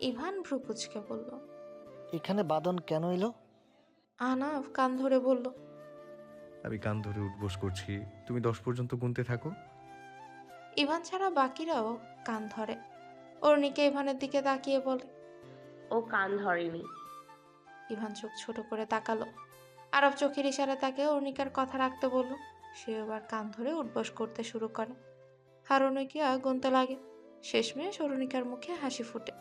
Ivan ভ্রু কুঁচকে বলল। এখানে বাঁধন কেন এলো? আহনাফ কান ধরে বলল। আমি কান ধরে উঠবোস করছি, তুমি 10 পর্যন্ত গুনতে থাকো। ইভান ছাড়া বাকিরাও কান ধরে। অরুণিকা ইভানের দিকে তাকিয়ে বলে। ও কান ধরেনি। ইভান চোখ ছোট করে তাকালো। আরব চোখের ইশারা তাকে অরুণিকার কথা রাখতে বলল। সে এবার কান ধরে উঠবস করতে শুরু করে। আর অরুণিকা গুনতে লাগে। শেষমেশ অরুণিকার মুখে হাসি ফুটে।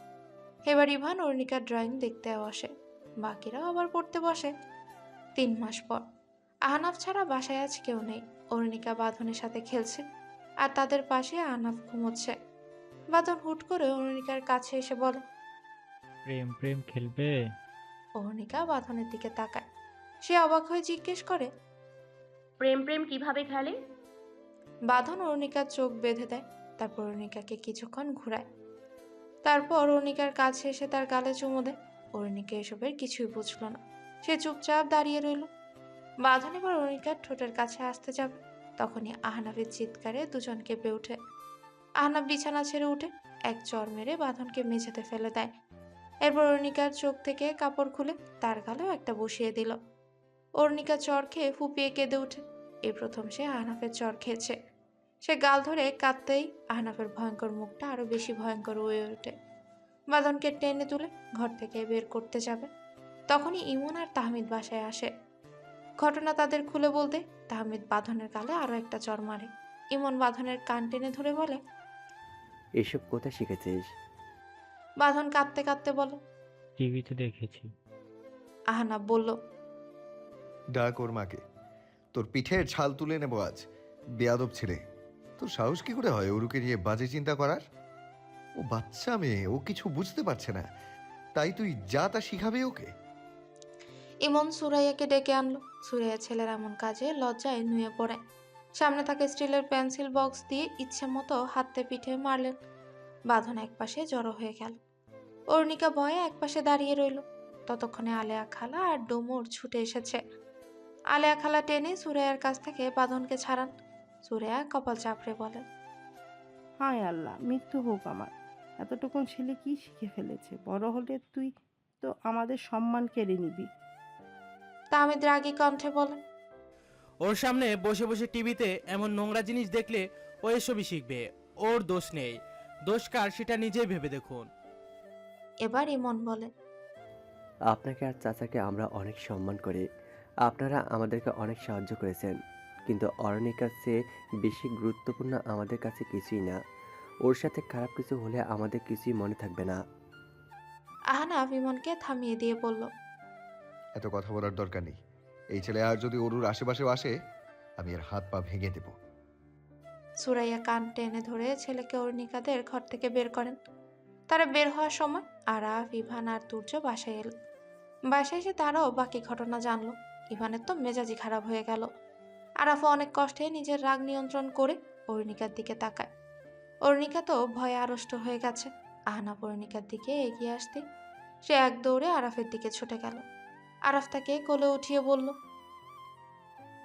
এবার ইভান অরুণিকার ড্রয়িং দেখতে আসে। বাকিরাও আবার পড়তে বসে। 3 মাস পর আহনাফ ছাড়া বাসায় আজ কেউ নেই। অরুণিকা বাঁধনের সাথে খেলছে আর তাদের পাশে আহনাফ ঘুমোচ্ছে। বাঁধন হুট করে অরুণিকার কাছে এসে বলে। প্রেম প্রেম খেলবে? অরুণিকা বাঁধনের দিকে তাকায়। সে অবাক হয়ে জিজ্ঞেস করে। প্রেম প্রেম কিভাবে খেলে? বাঁধন অরুণিকার চোখ বেঁধে দেয়। তারপর অরুণিকাকে কিছুক্ষণ ঘুরায়। তারপর অরুণিকার কাছে এসে তার গালে চুমু দেয়। অরুণিকা এসবের কিছুই বুঝলো না। সে চুপচাপ দাঁড়িয়ে রইল। বাঁধন এবার অরুণিকার ঠোঁটের কাছে আসতে যাবে, তখনই আহনাফের চিৎকারে দুজন কেঁপে ওঠে। আহনাফ বিছানা ছেড়ে উঠে এক চর মেরে বাঁধনকে মেঝেতে ফেলে দেয়। এরপর অরুণিকার চোখ থেকে কাপড় খুলে তার গালেও একটা বসিয়ে দিল। অরুণিকা চর খেয়ে ফুপিয়ে কেঁদে ওঠে। এই প্রথম সে আহনাফের চর খেয়েছে। সে গাল ধরে কাঁদতেই আহনাফের ভয়ঙ্কর মুখটা আরো বেশি ভয়ঙ্কর হয়ে ওঠে। বাঁধনকে টেনে তুলে ঘর থেকে বের করতে যাবে, তখনই ইমন আর তাহমিদ বাসায় আসে। ঘটনা তাদের খুলে বলতে তাহমিদ বাঁধনের গালে আরো একটা চর মারে। ইমন বাঁধনের কান টেনে ধরে বলে। এসব কোথায় শিখেছিস? বাঁধন কাঁদতে কাঁদতে বলে। টিভিতে দেখেছি। আহনাফ বলল। ডাক ওর মাকে, তোর পিঠের ছাল তুলে নেবো আজ। বেয়াদব ছেলে, তোর সাহস কি করে হয় ওরুকে নিয়ে বাজে চিন্তা করার? ও বাচ্চা মেয়ে, ও কিছু বুঝতে পারছে না, তাই তুই যা তা শিখাবে ওকে? ইমন সুরাইয়াকে ডেকে আনলো। সুরাইয়া ছেলের এমন কাজে লজ্জায় নুয়ে পড়ে। সামনে তাকে স্টিলের পেন্সিল বক্স দিয়ে ইচ্ছে মতো হাতে পিঠে মারলেন। বাঁধন একপাশে জড়ো হয়ে গেল। অরুণিকা ভয়ে একপাশে দাঁড়িয়ে রইল। ততক্ষণে আলেয়া খালা আর ডুমুর ছুটে এসেছে। আলেয়া খালা টেনে সুরাইয়ার কাছ থেকে বাঁধনকে ছাড়ান। সুরাইয়া কপাল চাপড়ে বলে। হায় আল্লাহ, মৃত্যু হোক আমার। এতটুকুন ছেলে কি শিখে ফেলেছে? বড় হলে তুই তো আমাদের সম্মান কেড়ে নিবি। তাহমিদ রাগী কণ্ঠে বলে। ওর সামনে বসে বসে টিভিতে এমন নোংরা জিনিস দেখলে ও এসবই শিখবে। ওর দোষ নেই, দোষ কার সেটা নিজেই ভেবে দেখুন। এবার ইমন বলে। আপনাকে আর চাচাকে আমরা অনেক সম্মান করি। আপনারা আমাদেরকে অনেক সাহায্য করেছেন, কিন্তু অরণিকার চেয়ে বেশি গুরুত্বপূর্ণ আমাদের কাছে কিছুই না। ওর সাথে খারাপ কিছু হলে আমাদের কিছুই মনে থাকবে না। আহনাফ ইমনকে থামিয়ে দিয়ে বলল। এত কথা বলার দরকার নেই। এই ছেলে আর যদি ওরুর আশেপাশেও আসে, আমি এর হাত পা ভেঙে দেব। সুরাইয়া কান টেনে ধরে ছেলেকে অরুণিকাদের ঘর থেকে বের করেন। তারা বের হওয়ার সময় আরাফ, ইভান আর তুর্য বাসায় এলো। বাসায় এসে তারাও বাকি ঘটনা জানলো। ইভানের তো মেজাজই খারাপ হয়ে গেল। আরাফও অনেক কষ্টে নিজের রাগ নিয়ন্ত্রণ করে অরুণিকার দিকে তাকায়। অরুণিকা তো ভয়ে আড়ষ্ট হয়ে গেছে। আহনাফ অরুণিকার দিকে এগিয়ে আসতে সে এক দৌড়ে আরাফের দিকে ছুটে গেল। আরাফ তাকে কোলে উঠিয়ে বলল।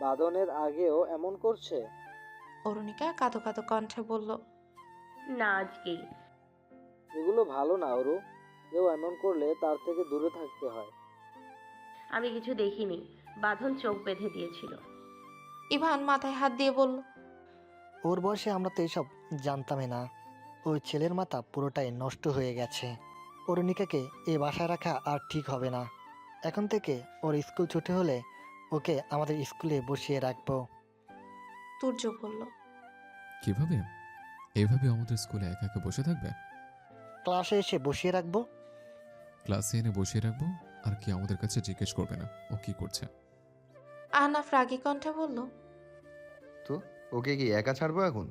বাঁধনের আগেও এমন করছে? অরুণিকা কাঁদো কাঁদো কণ্ঠে বলল। না, আজকেই। এগুলো ভালো না ওরু। কেউ এমন করলে তার থেকে দূরে থাকতে হয়। আমি কিছু দেখিনি, বাঁধন চোখ বেঁধে দিয়েছিল। ইভান মাথায় হাত দিয়ে বলল। ওর বয়সে আমরা তো এসব জানতামই না। ওই ছেলের মাথা পুরোটাই নষ্ট হয়ে গেছে। অরুণিকাকে এ বাসায় রাখা আর ঠিক হবে না। এখন থেকে ওর স্কুল ছুটি হলে ওকে আমাদের স্কুলে বসিয়ে রাখবো। তুর্য বলল। কিভাবে? এভাবে আমাদের স্কুলে একা একা বসে থাকবে? ক্লাসে এসে বসিয়ে রাখবো। ক্লাসে এনে বসিয়ে রাখবো, আর কি আমাদের কাছে জিজ্ঞেস করবে না ও কি করছে? আহনাফ রাগী কণ্ঠে বলল। তো ওকে কি একা ছাড়বো এখন?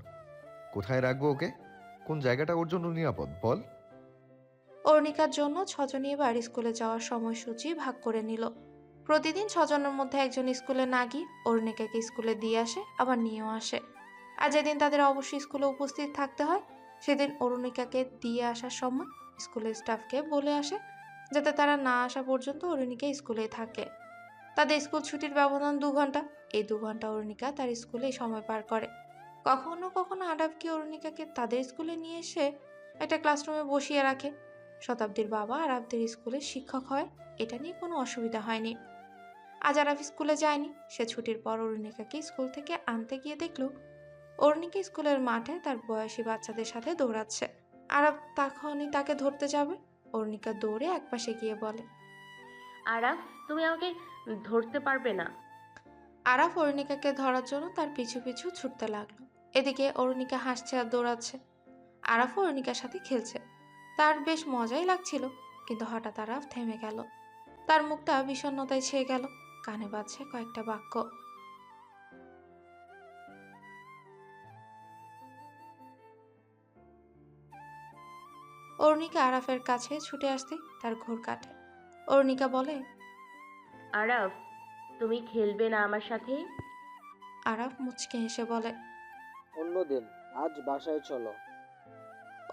কোথায় রাখবো ওকে? কোন জায়গাটা ওর জন্য নিরাপদ বল? অরুণিকার জন্য 6 জন এবার স্কুলে যাওয়ার সময়সূচি ভাগ করে নিল। প্রতিদিন 6 জনের মধ্যে একজন স্কুলে না গিয়ে অরুণিকাকে স্কুলে দিয়ে আসে, আবার নিয়েও আসে। আর যেদিন তাদের অবশ্যই স্কুলে উপস্থিত থাকতে হয়, সেদিন অরুণিকাকে দিয়ে আসার সময় স্কুলের স্টাফকে বলে আসে যাতে তারা না আসা পর্যন্ত অরুণিকা স্কুলেই থাকে। তাদের স্কুল ছুটির ব্যবধান 2 ঘন্টা। এই 2 ঘন্টা অরুণিকা তার স্কুলেই সময় পার করে। কখনো কখনো আরাফকে অরুণিকাকে তাদের স্কুলে নিয়ে এসে একটা ক্লাসরুমে বসিয়ে রাখে। শতাব্দীর বাবা আরাফদের স্কুলের শিক্ষক হয়, এটা নিয়ে কোনো অসুবিধা হয়নি। আজ আরাফ স্কুলে যায়নি। সে ছুটির পর অরুণিকাকে স্কুল থেকে আনতে গিয়ে দেখল অরুণিকা স্কুলের মাঠে তার বয়সী বাচ্চাদের সাথে দৌড়াচ্ছে। আরাফ তখনই তাকে ধরতে যাবে, অরুণিকা দৌড়ে একপাশে গিয়ে বলে, আরাফ, তুমি আমাকে ধরতে পারবে না। আরাফ অরুণিকাকে ধরার জন্য তার পিছু পিছু ছুটতে লাগলো। এদিকে অরুণিকা হাসছে আর দৌড়াচ্ছে। আরাফ অরুণিকার সাথে খেলছে, তার বেশ মজাই লাগছিল। কিন্তু হঠাৎ আরাফ থেমে গেল, তার মুখটা বিষণ্ণতায় ছেয়ে গেল, কানে বাজছে কয়েকটা বাক্য। অরুণিকা আরাফের কাছে ছুটে আসতে তার ঘোর কাটে। অরুণিকা বলে, আরাফ, তুমি খেলবে না আমার সাথে? আরাফ মুচকে হেসে বলে, অন্যদিন, আজ বাসায় চলো।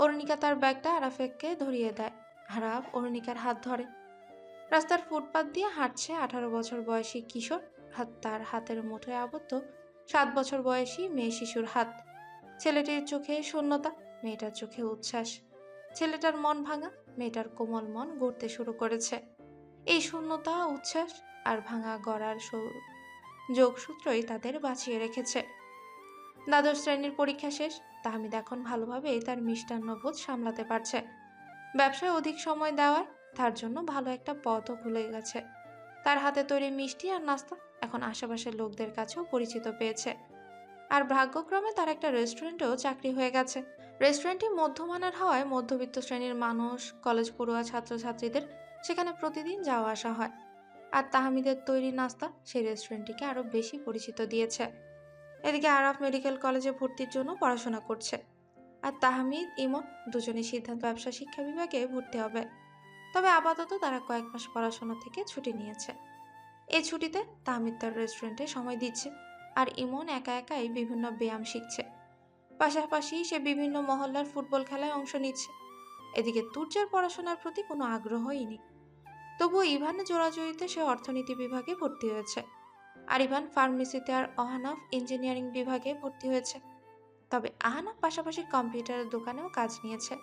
অরুণিকা তার ব্যাগটা আরাফকে ধরিয়ে দেয়। আরাফ অরুণিকার হাত ধরে। রাস্তার ফুটপাত দিয়ে হাঁটছে 18 বছর বয়সী কিশোর, তার হাতের মুঠোয় আবদ্ধ 7 বছর বয়সী মেয়ে শিশুর হাত। ছেলেটির চোখে শূন্যতা, মেয়েটার চোখে উচ্ছ্বাস। ছেলেটার মন ভাঙা, মেয়েটার কোমল মন গড়তে শুরু করেছে। এই শূন্যতা, উচ্ছ্বাস আর ভাঙা গড়ার যোগসূত্রই তাদের বাঁচিয়ে রেখেছে। দ্বাদশ শ্রেণীর পরীক্ষা শেষ। তাহমিদ এখন ভালোভাবেই তার মিষ্টান্নবোধ সামলাতে পারছে। ব্যবসায় অধিক সময় দেওয়ায় তার জন্য ভালো একটা পথও খুলে গেছে। তার হাতে তৈরি মিষ্টি আর নাস্তা এখন আশেপাশের লোকদের কাছেও পরিচিত পেয়েছে। আর ভাগ্যক্রমে তার একটা রেস্টুরেন্টেও চাকরি হয়ে গেছে। রেস্টুরেন্টটি মধ্যমানের হওয়ায় মধ্যবিত্ত শ্রেণীর মানুষ, কলেজ পড়ুয়া ছাত্রছাত্রীদের সেখানে প্রতিদিন যাওয়া আসা হয়। আর তাহমিদের তৈরি নাস্তা সেই রেস্টুরেন্টটিকে আরও বেশি পরিচিত দিয়েছে। এদিকে আরাফ মেডিকেল কলেজে ভর্তির জন্য পড়াশোনা করছে, আর তাহমিদ, ইমন দুজনেই সিদ্ধান্ত ব্যবসা শিক্ষা বিভাগে ভর্তি হবে। তবে আপাতত তারা কয়েক মাস পড়াশোনা থেকে ছুটি নিয়েছে। এই ছুটিতে তাহমিদ তার রেস্টুরেন্টে সময় দিচ্ছে, আর ইমন একা একাই বিভিন্ন ব্যায়াম শিখছে। পাশাপাশি সে বিভিন্ন মহল্লার ফুটবল খেলায় অংশ নিচ্ছে। এদিকে তুর্যের পড়াশোনার প্রতি কোনো আগ্রহই নেই। তবুও ইভানের জোড়াজুড়িতে সে অর্থনীতি বিভাগে ভর্তি হয়েছে, আর ইভান ফার্মেসিতে আর অহানাফ ইঞ্জিনিয়ারিং বিভাগে ভর্তি হয়েছে। তবে আহানাফ পাশাপাশি কম্পিউটারের দোকানেও কাজ নিয়েছে।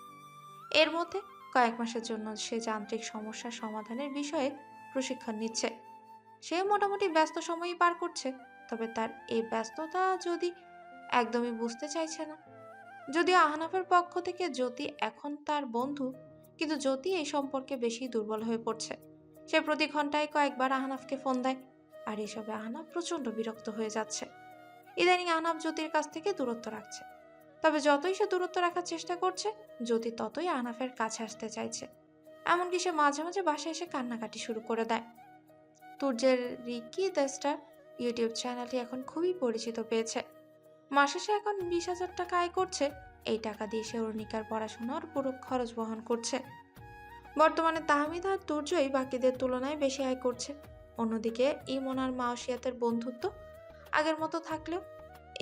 এর মধ্যে কয়েক মাসের জন্য সে যান্ত্রিক সমস্যার সমাধানের বিষয়ে প্রশিক্ষণ নিচ্ছে। সে মোটামুটি ব্যস্ত সময়ই পার করছে, তবে তার এই ব্যস্ততা যদি একদমই বুঝতে চাইছে না। যদিও আহনাফের পক্ষ থেকে জ্যোতি এখন তার বন্ধু, কিন্তু জ্যোতি এই সম্পর্কে বেশি দুর্বল হয়ে পড়ছে। সে প্রতি ঘন্টায় কয়েকবার আহনাফকে ফোন দেয়, আর এসবে আহনাফ প্রচণ্ড বিরক্ত হয়ে যাচ্ছে। ইদানিং আহনাফ জ্যোতির কাছ থেকে দূরত্ব রাখছে। তবে যতই সে দূরত্ব রাখার চেষ্টা করছে, জ্যোতি ততই আহনাফের কাছে আসতে চাইছে। এমনকি সে মাঝে মাঝে বাসায় এসে কান্নাকাটি শুরু করে দেয়। তুর্যের রিকি দ্য স্টার ইউটিউব চ্যানেলটি এখন খুবই পরিচিত পেয়েছে। মাসে সে এখন 20,000 টাকা আয় করছে। এই টাকা দিয়ে সে অরুণিকার পড়াশোনার পুরো খরচ বহন করছে। বর্তমানে তাহমিদ আর তুর্যই বাকিদের তুলনায় বেশি আয় করছে। অন্যদিকে ইমন আর মাওসিয়াতের বন্ধুত্ব আগের মতো থাকলেও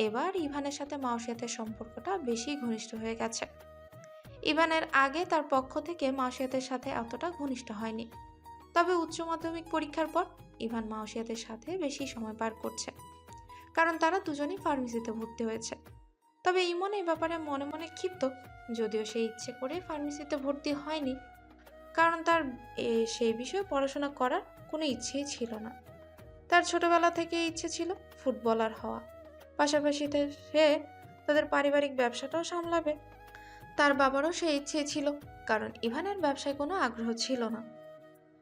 এবার ইভানের সাথে মাওসিয়াতের সম্পর্কটা বেশি ঘনিষ্ঠ হয়ে গেছে। ইভানের আগে তার পক্ষ থেকে মাওসিয়াতের সাথে এতটা ঘনিষ্ঠ হয়নি। তবে উচ্চ মাধ্যমিক পরীক্ষার পর ইভান মাওসিয়াতের সাথে বেশি সময় পার করছে, কারণ তারা দুজনেই ফার্মেসিতে ভর্তি হয়েছে। তবে ইমন এই ব্যাপারে মনে মনে ক্ষিপ্ত, যদিও সে ইচ্ছে করে ফার্মেসিতে ভর্তি হয়নি, কারণ তার সেই বিষয়ে পড়াশোনা করার কোনো ইচ্ছেই ছিল না। তার ছোটবেলা থেকে ইচ্ছে ছিল ফুটবলার হওয়া। পাশাপাশি সে তাদের পারিবারিক ব্যবসাটাও সামলাবে। তার বাবারও সেই ইচ্ছে ছিল, কারণ ইভানের ব্যবসায় কোনো আগ্রহ ছিল না।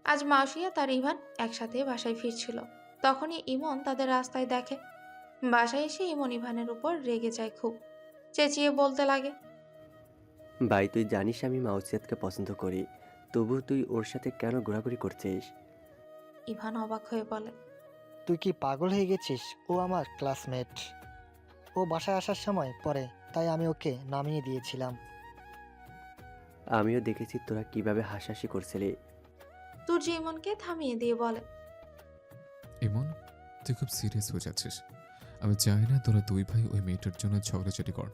আজ মাউসিয়া তার ইভান একসাথে বাসায় ফিরছিল, তখনই ইমন তাদের রাস্তায় দেখে। বাসায় এসে ইমন ইভানের উপর রেগে যায়, খুব চেঁচিয়ে বলতে লাগে, ভাই, তুই জানিস আমি মাউসিয়াতকে পছন্দ করি, তবু তুই ওর সাথে কেন ঘোরাঘুরি করছিস? ইভান অবাক হয়ে বলে, তুই কি পাগল হয়ে গেছিস? ও আমার ক্লাসমেট। ও বাসায় আসার সময় পরে, তাই আমি ওকে নামিয়ে দিয়েছিলাম। আমিও দেখেছি তোরা কিভাবে হাসাহাসি করছিলি। তুর্য ইমনকে থামিয়ে দিয়ে বলে, ইমন, তুই খুব সিরিয়াস হয়ে যাচ্ছিস। আমি চাই না তোরা দুই ভাই ওই মেয়েটার জন্য ঝগড়াঝাটি কর।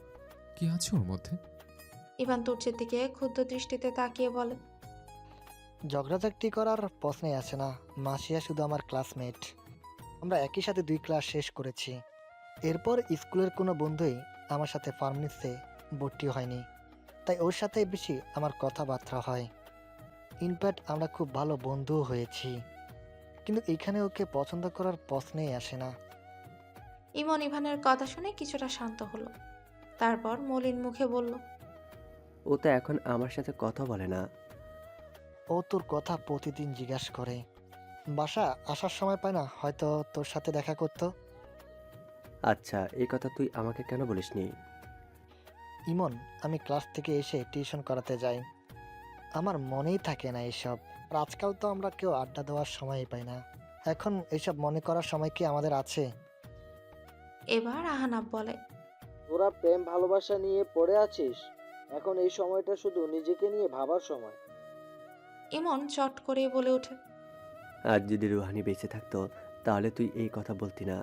কি আছে ওর মধ্যে? ইভান তুর্যের দিকে ক্ষুদ্র দৃষ্টিতে তাকিয়ে বলে, ঝগড়াঝাটি করার প্রশ্নই আসে না। মাসিয়া শুধু আমার ক্লাসমেট। আমরা একই সাথে 2 ক্লাস শেষ করেছি। এরপর স্কুলের কোনো বন্ধুই আমার সাথে ফার্মেসিতে ভর্তি হয়নি, তাই ওর সাথে বেশি আমার কথাবার্তা হয়। ইনফ্যাক্ট আমরা খুব ভালো বন্ধুও হয়েছি, কিন্তু এখানে ওকে পছন্দ করার প্রশ্নেই আসে না। ইমন ইভানের কথা শুনে কিছুটা শান্ত হলো। তারপর মলিন মুখে বলল, ও তো এখন আমার সাথে কথা বলে না। ও তোর কথা প্রতিদিন জিজ্ঞাসা করে, বাসা আসার সময় পায় না, হয়তো তোর সাথে দেখা করতো। আচ্ছা, এই কথা তুই আমাকে কেন বলিসনি? ইমন, আমি ক্লাস থেকে এসে টিউশন করাতে যাই, আমার মনেই থাকে না এসব। আর আজকাল তো আমরা কেউ আড্ডা দেওয়ার সময়ই পাই না, এখন এসব মনে করার সময় কি আমাদের আছে? এবার আহানাব বলে, তোরা প্রেম ভালোবাসা নিয়ে পড়ে আছিস, এখন এই সময়টা শুধু নিজেকে নিয়ে ভাবার সময়। ইমন চট করে বলে ওঠে, আজ যদি রুহানি বেঁচে থাকতো তাহলে তুই এই কথা বলতি না।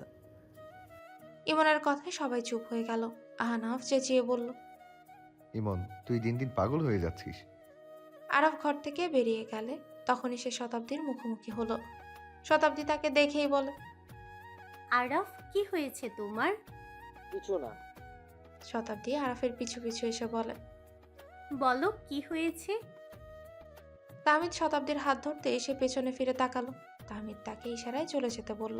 ইমনের কথায় সবাই চুপ হয়ে গেল। আহনাফ চেঁচিয়ে বলল, ইমন, তুই দিন দিন পাগল হয়ে যাচ্ছিস। আরাফ ঘর থেকে বেরিয়ে গেলে তখনই সে শতাব্দীর মুখোমুখি হলো। শতাব্দী তাকে দেখেই বলে, আরাফ, কি হয়েছে তোমার? কিছু না। শতাব্দী আরাফের পিছু পিছু এসে বলে। বলো, কি হয়েছে? তাহমিদ শতাব্দীর হাত ধরতে এসে পেছনে ফিরে তাকালো। তাহমিদ তাকে ইশারায় চলে যেতে বলল।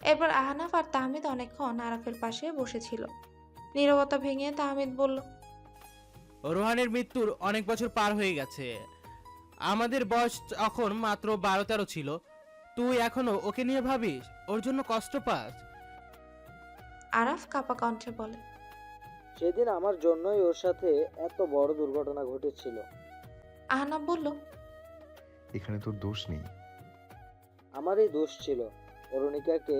এরপর আহনাফ আর তাহমিদ অনেকক্ষণ আরাফের পাশে বসেছিল। নীরবতা ভেঙে তাহমিদ বলল, রোহানের মৃত্যুর অনেক বছর পার হয়ে গেছে। আমাদের বয়স তখন মাত্র 12-13 ছিল। তুই এখনো ওকে নিয়ে ভাবিস, ওর জন্য কষ্ট পাস? আরাফ কাপা কণ্ঠে বলে। সেদিন আমার জন্যই ওর সাথে এত বড় দুর্ঘটনা ঘটেছিল। আহনাফ বলল, এখানে তোর দোষ নেই। আমারই দোষ ছিল। অরুণিকাকে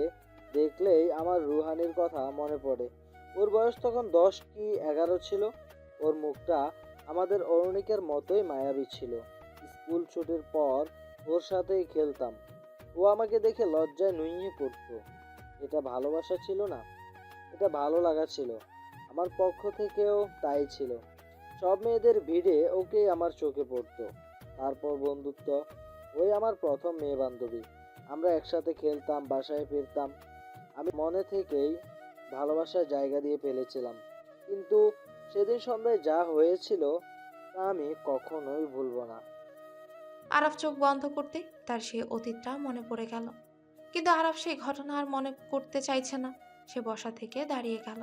দেখলেই আমার রুহানির কথা মনে পড়ে। ওর বয়স তখন 10 কি 11 ছিল। ওর মুখটা আমাদের অরুণিকার মতোই মায়াবী ছিল। স্কুল ছুটির পর ওর সাথেই খেলতাম। ও আমাকে দেখে লজ্জায় নুইয়ে পড়তো। এটা ভালোবাসা ছিল না, এটা ভালো লাগা ছিল। আমার পক্ষ থেকেও তাই ছিল। সব মেয়েদের ভিড়ে ওকেই আমার চোখে পড়তো। তারপর বন্ধুত্ব। ওই আমার প্রথম মেয়ে বান্ধবী। আমরা একসাথে খেলতাম, বাসায় ফিরতাম। আমি মনে থেকেই ভালোবাসার জায়গা দিয়ে ফেলেছিলাম। কিন্তু সেদিন সন্ধ্যায় যা হয়েছিল তা আমি কখনোই ভুলবো না। আরাফ চোখ বন্ধ করতে তার সে অতীতটা মনে পড়ে গেল। কিন্তু আরাফ সেই ঘটনা আর মনে করতে চাইছে না। সে বসা থেকে দাঁড়িয়ে গেল।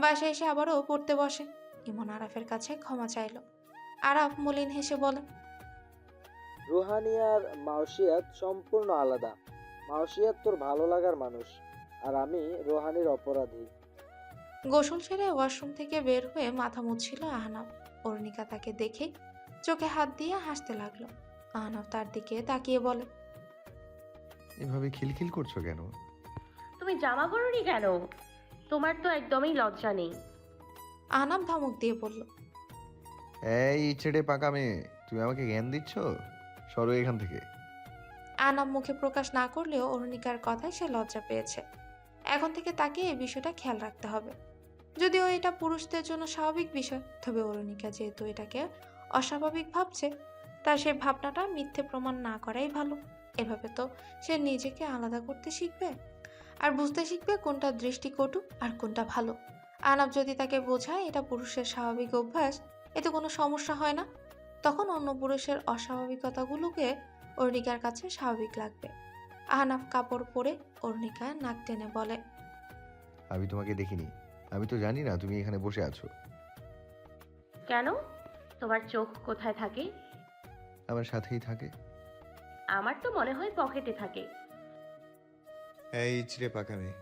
বাসায় এসে আবারও পড়তে বসে। ইমন আরাফের কাছে ক্ষমা চাইল। আরাফ মলিন হেসে বলে, রুহানি আর মাওসিয়াত সম্পূর্ণ আলাদা। মাওসিয়াত তোর ভালো লাগার মানুষ, আর আমি রুহানির অপরাধী। গোসল সেরে ওয়াশরুম থেকে বের হয়ে মাথা মুছছিল আহনাফ। অরুণিকা তাকে দেখে চোখে হাত দিয়ে হাসতে লাগলো। আহনাফ তার দিকে তাকিয়ে বলে, এভাবে খিলখিল করছো কেন? তুমি জামা পরোনি কেন? তোমার তো একদমই লজ্জা নেই। আহনাফ ধমক দিয়ে বলল, এই ছেড়ে পাকা মেয়ে, তুমি আমাকে জ্ঞান দিচ্ছ? সরো এখান থেকে। আহনাফ মুখে প্রকাশ না করলেও অরুণিকার কথায় সে লজ্জা পেয়েছে। এখন থেকে তাকে এই বিষয়টা খেয়াল রাখতে হবে। যদিও এটা পুরুষদের জন্য স্বাভাবিক বিষয়, তবে অরুণিকা যেহেতু এটাকে অস্বাভাবিক ভাবছে, তার সেই ভাবনাটা মিথ্যে প্রমাণ না করাই ভালো। এভাবে তো সে নিজেকে আলাদা করতে শিখবে আর বুঝতে শিখবে কোনটা দৃষ্টিকটু আর কোনটা ভালো। আহনাফ যদি তাকে বোঝায় এটা পুরুষের স্বাভাবিক অভ্যাস, এতে কোনো সমস্যা হয় না, তখন অন্য পুরুষের অস্বাভাবিকতাগুলোকে অরুণিকার কাছে স্বাভাবিক লাগবে। আহনাফ কাপড় পরে অরুণিকা নাক টেনে বলে, আমি তোমাকে দেখিনি, আমি তো জানি না তুমি এখানে বসে আছো। কেন? তোমার চোখ কোথায় থাকে? আমার সাথেই থাকে। আমার তো মনে হয় পকেটে থাকে। এই ছিঁড়ে পাকা মেয়ে,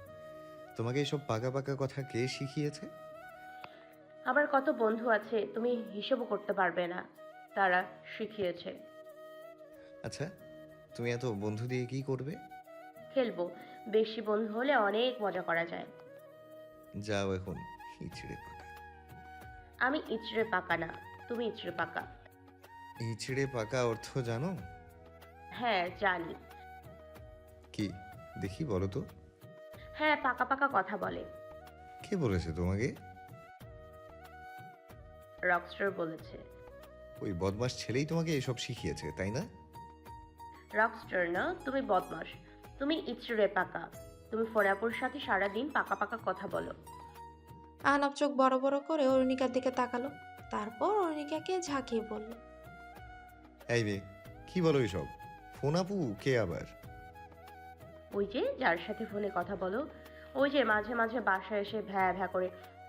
তোমাকে এসব পাকা পাকা কথা কে শিখিয়েছে? আমার কত বন্ধু আছে, তুমি হিসেবও করতে পারবে না, তারা শিখিয়েছে। আচ্ছা, তুমি এত বন্ধু দিয়ে কি করবে? খেলবো। বেশি বন্ধু হলে অনেক মজা করা যায়। যাও এখন, ইচড়ে পাকা। আমি ইচড়ে পাকা না, তুমি ইচড়ে পাকা। ইচড়ে পাকা অর্থ জানো? হ্যাঁ জানি। কি দেখি বলো তো। হ্যাঁ, পাকা পাকা কথা বলে। কে বলেছে তোমাকে? রকস্টার বলেছে। ওই বদমাস ছেলেই তোমাকে এসব শিখিয়েছে, তাই না? রকস্টার না, তুমি বদমাস। তুমি ইচড়ে পাকা। তুমি ফোরাপুর সাথে সারাদিন পাকা পাকা কথা বলো। আহনাফ চোখ বড় বড় করে অরুণিকার দিকে তাকালো। তারপর অরুণিকাকে ঝাঁকিয়ে বলল, এই মেয়ে, কি বলো এসব? ফোন আপু কে আবার? ওই যে যার সাথে ফোনে কথা বলো, ওই যে মাঝে মাঝে বাসায় এসে ভ্যা ভ্যা করে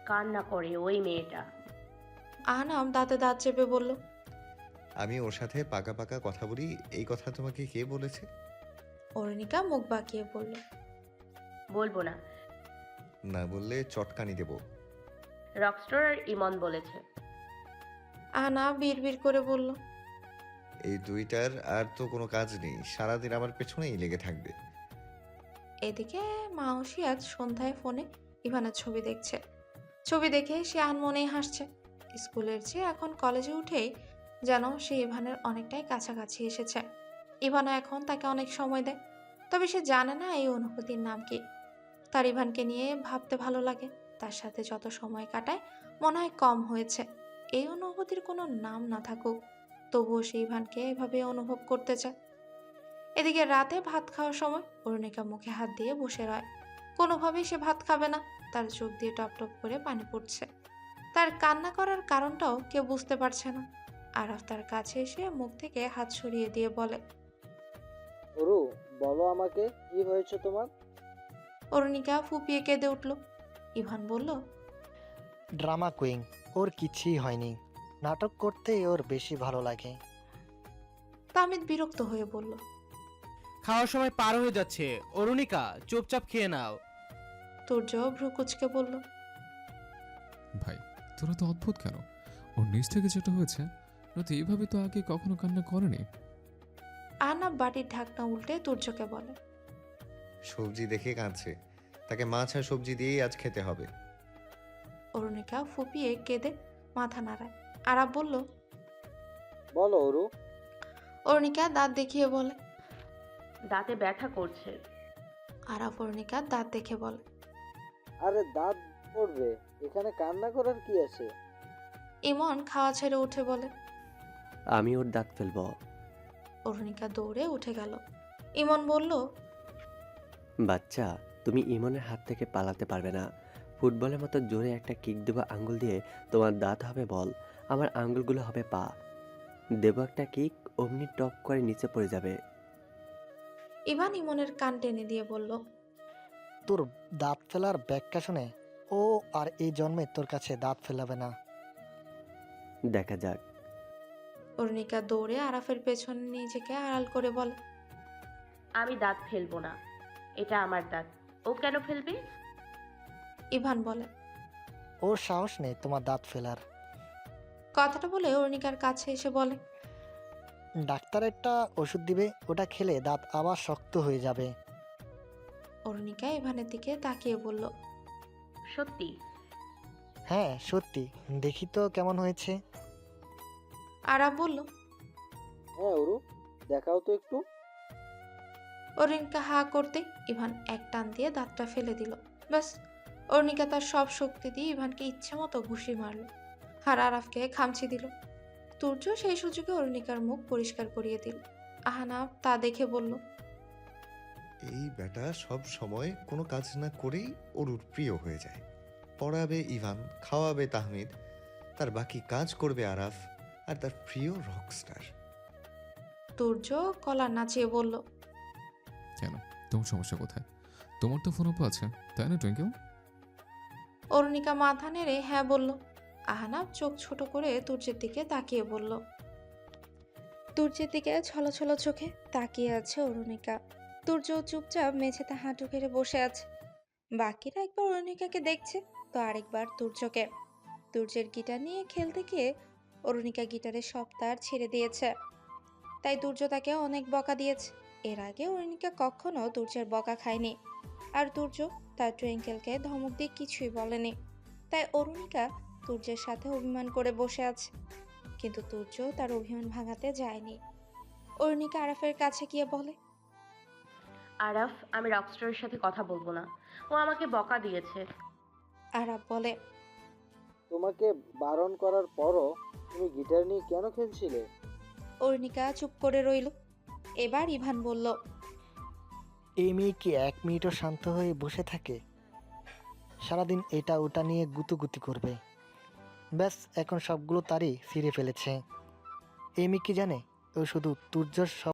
কান্না করে, ওই মেয়েটা। আহনাম দাঁতে দাঁত চেপে বলল। আমি ওর সাথে পাকা পাকা কথা বলি, এই কথা তোমাকে কে বলেছে? অরুণিকা মুখ বাঁকিয়ে বলল। বলবো না। না বললে চটকানি দেব। রকস্টার আর ইমন বলেছে। আহনা বিড়বিড় করে বলল। এই দুইটার আর তো কোনো কাজ নেই, সারাদিন আমার পেছনেই লেগে থাকবে। এদিকে মাউসি আজ সন্ধ্যায় ফোনে ইভানের ছবি দেখছে। ছবি দেখে সে আনমনেই হাসছে। স্কুলের চেয়ে এখন কলেজে উঠেই যেন সে ইভানের অনেকটাই কাছাকাছি এসেছে। ইভানও এখন তাকে অনেক সময় দেয়, তবে সে জানে না এই অনুভূতির নাম কি। তার ইভানকে নিয়ে ভাবতে ভালো লাগে। তার সাথে যত সময় কাটায় মনে হয় কম হয়েছে। এই অনুভূতির কোনো নাম না থাকুক, তবুও সে ইভানকে এভাবে অনুভব করতে চায়। এদিকে রাতে ভাত খাওয়ার সময় অরুণিকা মুখে হাত দিয়ে বসে রয়। কোনোভাবেই সে ভাত খাবে না। তার চোখ দিয়ে টপ টপ করে পানি পড়ছে। তার কান্না করার কারণটাও কেউ বুঝতে পারছে না। আরাফ তার কাছে এসে মুখ থেকে হাত সরিয়ে দিয়ে বলে। অরু, বলো আমাকে কি হয়েছে তোমার? অরুণিকা ফুপিয়ে কেঁদে উঠল। ইভান বলল। ড্রামা কুইং, ওর কিছুই হয়নি। নাটক করতেই ওর বেশি ভালো লাগে। তামিদ বিরক্ত হয়ে বলল। খাওয়ার সময় পার হয়ে যাচ্ছে, অরুণিকা চুপচাপ খেয়ে নাও। তুর্য ভ্রু কুচকে বলল। ভাই, তোরা তো অদ্ভুত কেন? ওর নিজ থেকে যেটা হয়েছে, নয়তো এইভাবে তো আগে কখনো কান্না করেনি। আহনাব বাটির ঢাকনা উল্টে তুর্যকে বলে। সবজি দেখে কাঁদছে, তাকে মাছ আর সবজি দিয়েই আজ খেতে হবে। অরুণিকা ফুপিয়ে কেঁদে মাথা নাড়ায়। আরাফ বলল। বলো অরু। অরুণিকা দাঁত দেখিয়ে বলে। দাঁতে ব্যথা করছে। আরাফ অরুণিকার দাঁত দেখে বলে। আরে দাঁত পড়বে, এখানে কান্না করার কি আছে? ইমন খাওয়া ছেড়ে উঠে বলে। আমি ওর দাঁত ফেলবো। অরুণিকা দৌড়ে উঠে গেল। ইমন বলল। বাচ্চা, তুমি ইমনের হাত থেকে পালাতে পারবে না। ফুটবলের মতো জোরে একটা কিক দেবো আঙ্গুল দিয়ে, তোমার দাঁত হবে বল, আমার আঙ্গুলগুলো হবে পা। দেবো একটা কিক, অমনি টপ করে নিচে পড়ে যাবে। ইভান ইমনের কান টেনে দিয়ে বলল। তোর দাঁত ফেলার ব্যাখ্যা শুনে ও আর এই জন্মে তোর কাছে দাঁত ফেলাবে না। দেখা যাক। অরুণিকা দৌড়ে আরাফের পেছনে নিজেকে আড়াল করে বলে। আমি দাঁত ফেলবো না, এটা আমার দাঁত। ও কেন ফেলবে? ইভান বলে। ওর সাহস নেই তোমার দাঁত ফেলার। কথাটা বলে অরুণিকার কাছে এসে বলে। ডাক্তার একটা ওষুধ দিবে, ওটা খেলে দাঁত আবার শক্ত হয়ে যাবে। অরুণিকা ইভানের দিকে তাকিয়ে বলল। সত্যি? হ্যাঁ সত্যি, দেখি তো কেমন হয়েছে। আরাফ বলল। হ্যাঁ অরু, দেখাও তো একটু। অরুণিকা হা করতে ইভান এক টান দিয়ে দাঁতটা ফেলে দিল। ব্যাস, অরুণিকা তার সব শক্তি দিয়ে ইভানকে ইচ্ছে মতো ঘুষি মারল, আর আরাফকে খামচি দিল। তুর্য সেই সুযোগে অরুণিকার মুখ পরিষ্কার করিয়ে দিল। আহনাফ তা দেখে বলল। এই বেটা সব সময় কোনো কাজ না করেই অরুর প্রিয় হয়ে যায়। পড়াবে ইভান, খাওয়াবে তাহমিদ, তার বাকি কাজ করবে আরাফ, আর তার প্রিয় রকস্টার। তুর্য কলার নাচিয়ে বলল। কেন, তোমার সমস্যা কোথায়? তোমার তো ফোন আপু আছে, তাই না টুইঙ্কেল? অরুণিকা মাথা নেড়ে হ্যাঁ বলল। আহনাফ চোখ ছোট করে তুর্যের দিকে তাকিয়ে বলল। তুর্যের দিকে ছলছল চোখে তাকিয়ে আছে অরুণিকা। তুর্য চুপচাপ মেঝেতে হাঁটু ফেলে বসে আছে। বাকিরা একবার অরুণিকাকে দেখছে, তো আরেকবার তুর্যকে। তুর্যের গিটার নিয়ে খেলতে গিয়ে অরুণিকা গিটারের সব তার ছেড়ে দিয়েছে, তাই তুর্য তাকে অনেক বকা দিয়েছে। এর আগে অরুণিকা কখনো তুর্যের বকা খায়নি, আর তুর্য তার টুইঙ্কেলকে ধমক দিয়ে কিছুই বলেনি। তাই অরুণিকা তুর্যের সাথে অভিমান করে বসে আছে, কিন্তু তুর্য তার অভিমান ভাঙাতে যায়নি। অরুণিকা আরাফের কাছে গিয়ে বলে। আরাফ, আমি রকস্টারের সাথে কথা বলবো না, ও আমাকে বকা দিয়েছে। আরাফ বলে। তোমাকে বারণ করার পরও তুমি গিটার নিয়ে কেন খেলছিলে? অরুণিকা চুপ করে রইল। এবার ইভান বলল। এই মেয়ে কি এক মিনিটও শান্ত হয়ে বসে থাকে? সারাদিন এটা ওটা নিয়ে গুতুগুতি করবে। ব্যাস, এখন সবগুলো তারই ছিঁড়ে ফেলেছে। এই মেয়ে কি জানে ও শুধু তুর্যর